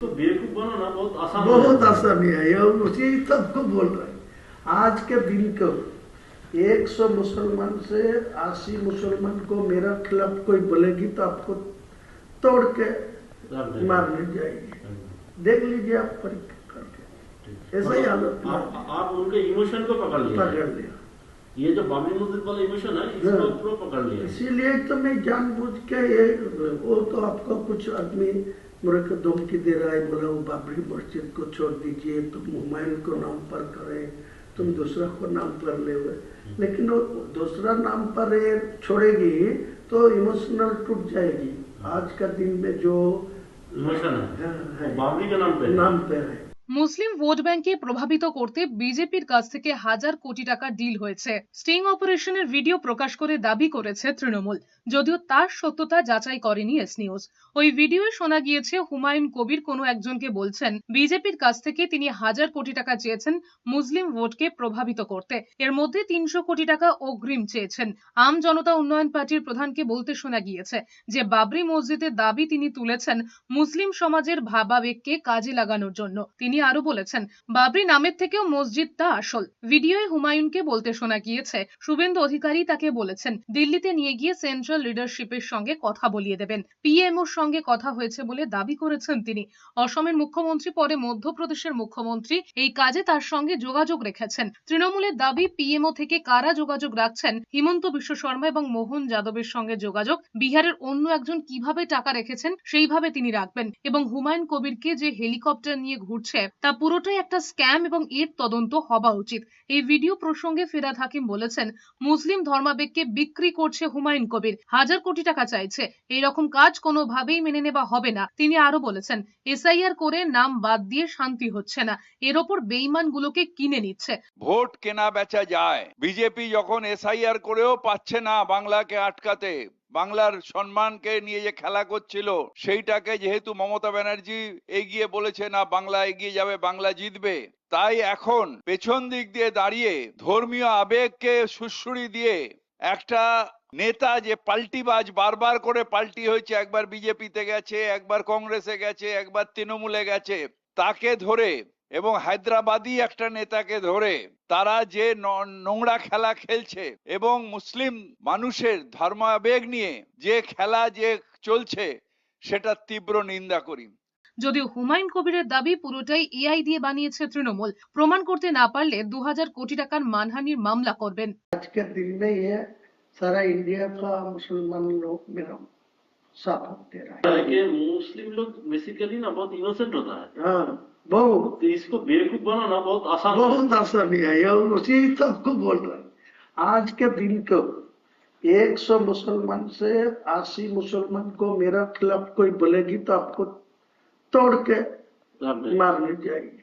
तो बेवकूफ बनाना बहुत आसानी है, ये उसी सबको बोल रहे हैं। आज के दिन को 100 मुसलमान से 80 मुसलमान को मेरा खिलाफ कोई बोलेगी तो आपको तोड़ के मारने जाएगी। देख लीजिए आप परीक्षा करके, ऐसा ही हालत आप उनके इमोशन को पकड़ लिया। ये जो बाबरी मस्जिद वाला इमोशन है इसको पूरा पकड़ लिया। इसीलिए तो मैं जानबूझ के ये वो तो आपको कुछ आदमी मेरे को धमकी दे रहा है, बोला वो बाबरी मस्जिद को छोड़ दीजिए, तुम हुमायूं को नाम पर करें, तुम दूसरा को नाम पर ले हुए। लेकिन वो दूसरा नाम पर छोड़ेगी तो इमोशनल टूट जाएगी। आज का दिन में जो इमोशन है बाबरी के नाम पे है। মুসলিম ভোট ব্যাংকে প্রভাবিত করতে বিজেপির কাছ থেকে হাজার কোটি টাকা ডিল হয়েছে। স্টিং অপারেশনের ভিডিও প্রকাশ করে দাবি করেছে তৃণমূল, যদিও তার সত্যতা যাচাই করেনি এস নিউজ। ওই ভিডিওয়ে শোনা গিয়েছে হুমায়ুন কবির কোনো একজনকে বলছেন বিজেপির কাছ থেকে তিনি হাজার কোটি টাকা চেয়েছেন মুসলিম ভোটকে প্রভাবিত করতে। এর মধ্যে 300 কোটি টাকা অগ্রিম চেয়েছেন। আম জনতা উন্নয়ন পার্টির প্রধানকে বলতে শোনা গিয়েছে যে বাবরি মসজিদের দাবি তিনি তুলেছেন মুসলিম সমাজের ভাবাবেগকে কাজে লাগানোর জন্য। তিনি আরো বলেছেন বাবরি নামের থেকেও মসজিদটা আসল। ভিডিওয়ে হুমায়ুনকে বলতে শোনা গিয়েছে শুভেন্দু অধিকারী তাকে বলেছেন দিল্লিতে নিয়ে গিয়ে সেন্ট্রাল লিডারশিপের সঙ্গে কথা বলিয়ে দেবেন। পিএমওর সঙ্গে কথা হয়েছে বলে দাবি করেছেন তিনি। অসমের মুখ্যমন্ত্রী পরে মধ্যপ্রদেশের মুখ্যমন্ত্রী এই কাজে তার সঙ্গে যোগাযোগ রেখেছেন। তৃণমূলের দাবি পিএমও থেকে কারা যোগাযোগ রাখছেন হিমন্ত বিশ্ব শর্মা এবং মোহন যাদবের সঙ্গে যোগাযোগ, বিহারের অন্য একজন কিভাবে টাকা রেখেছেন সেইভাবে তিনি রাখবেন এবং হুমায়ুন কবিরকে যে হেলিকপ্টার নিয়ে ঘুরছে তা পুরোটাই একটা স্ক্যাম এবং এর তদন্ত হওয়া উচিত। এই ভিডিও প্রসঙ্গে ফিরহাদ হাকিম বলেছেন মুসলিম ধর্মাবেগকে বিক্রি করছে হুমায়ুন কবির, হাজার কোটি টাকা চাইছে, এই রকম কাজ কোনোভাবেই মেনে নেওয়া হবে না। তিনি আরো বলেছেন এসআইআর করে নাম বাদ দিয়ে শান্তি হচ্ছে না, এর ওপর বেঈমানগুলোকে কিনে নিচ্ছে। ভোট কেনা বেচা যায়। বিজেপি যখন এসআইআর করেও পাচ্ছে না বাংলাকে আটকাতে, বাংলার সম্মানকে নিয়ে যে খেলা করছিল সেইটাকে যেহেতু মমতা ব্যানার্জি এগিয়ে বলেছে না বাংলা এগিয়ে যাবে, বাংলা জিতবে, তাই এখন পেছন দিক দিয়ে দাঁড়িয়ে ধর্মীয় আবেগকে সুড়সুড়ি দিয়ে একটা নেতা যে পাল্টিবাজ, বারবার করে পাল্টি হয়েছে, একবার বিজেপিতে গেছে, একবার কংগ্রেসে গেছে, একবার তৃণমূলে গেছে, তাকে ধরে এবং হায়দ্রাবাদী একটা নেতাকে ধরে তারা যে নোংরা খেলা খেলছে এবং মুসলিম মানুষের ধর্মাবেগ নিয়ে যে খেলা যে চলছে সেটা তীব্র নিন্দা করি। যদিও হুমায়ুন কবিরের দাবি পুরোটাই এআই দিয়ে বানিয়েছে তৃণমূল, প্রমাণ করতে না পারলে 2000 কোটি টাকার মানহানির মামলা করবেন। আজকে दिन में ये सारा इंडिया का मुसलमान लोग मेरा साथ दे रहा है कि मुस्लिम लोग बेसिकली ना बहुत इनोसेंट होता है। हाँ, बहुत तो इसको बेवकूफ बनाना बहुत आसानी है, ये उसी सबको बोल रहे हैं। आज के दिन को 100 मुसलमान से 80 मुसलमान को मेरा खिलाफ कोई बोलेगी तो आपको तोड़ के मारने जाएगी।